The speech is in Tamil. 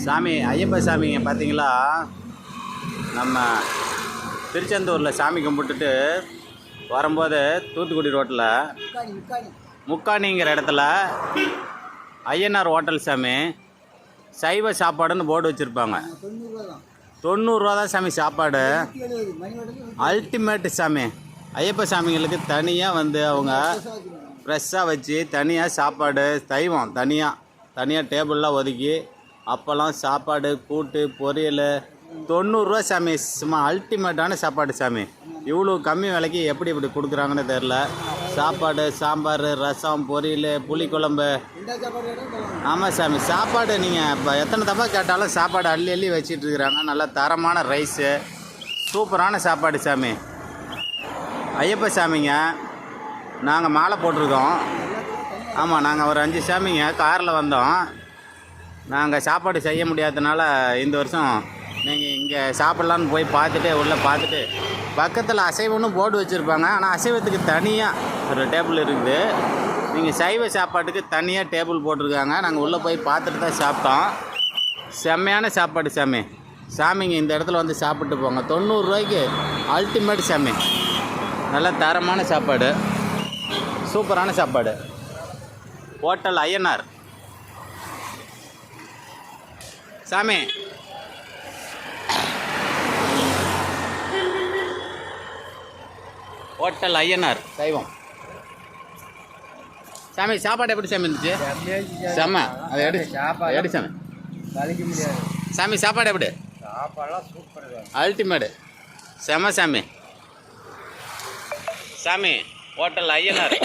சாமி ஐயப்ப சாமிங்க பார்த்தீங்களா, நம்ம திருச்செந்தூரில் சாமி கும்பிட்டுட்டு வரும்போது தூத்துக்குடி ரோட்டில் முக்காணிங்கிற இடத்துல ஐயனார் ஹோட்டல் சாமி சைவ சாப்பாடுன்னு போர்டு வச்சுருப்பாங்க. 90 ரூபா தான் சாமி சாப்பாடு. அல்டிமேட்டு சாமி. ஐயப்ப சாமிங்களுக்கு தனியாக வந்து அவங்க ஃப்ரெஷ்ஷாக வச்சு தனியாக சாப்பாடு சைவம் தனியாக டேபிள்லாம் ஒதுக்கி அப்போல்லாம் சாப்பாடு கூட்டு பொரியல் 90 ரூபா சாமி. சும்மா அல்டிமேட்டான சாப்பாடு சாமி. இவ்வளோ கம்மி விலைக்கு எப்படி இப்படி கொடுக்குறாங்கன்னு தெரில. சாப்பாடு சாம்பார் ரசம் பொரியல் புளிக்குழம்பு. ஆமாம் சாமி, சாப்பாடு நீங்கள் இப்போ எத்தனை தப்பா கேட்டாலும் சாப்பாடு அள்ளி அள்ளி வச்சிட்ருக்குறாங்க. நல்ல தரமான ரைஸு, சூப்பரான சாப்பாடு சாமி. ஐயப்ப சாமிங்க நாங்கள் மாலை போட்டிருக்கோம். ஆமாம், நாங்கள் ஒரு 5 சாமிங்க காரில் வந்தோம். நாங்கள் சாப்பாடு செய்ய முடியாததுனால இந்த வருஷம் நீங்கள் இங்கே சாப்பிட்லான்னு போய் பார்த்துட்டு உள்ளே பார்த்துட்டு பக்கத்தில் அசைவம்னு போர்டு வச்சுருப்பாங்க. ஆனால் அசைவத்துக்கு தனியாக ஒரு டேபிள் இருக்குது. நீங்கள் சைவ சாப்பாட்டுக்கு தனியாக டேபிள் போட்டிருக்காங்க. நாங்கள் உள்ளே போய் பார்த்துட்டு தான் சாப்பிட்டோம். செம்மையான சாப்பாடு சாமி. சாமிங்க இந்த இடத்துல வந்து சாப்பிட்டு போங்க. 90 ரூபாய்க்கு அல்டிமேட் சாமி. நல்ல தரமான சாப்பாடு, சூப்பரான சாப்பாடு. ஹோட்டல் ஐயனார் சாமி. ஹோட்டல் ஐயனார் சைவம் சாமி. சாப்பாடு எப்படி சாமி இருந்துச்சு? செம்ம. அதை எடு சாமி. சாமி சாப்பாடு எப்படி? அல்டிமேட் செம்ம சாமி. சாமி ஹோட்டல் ஐயனார்.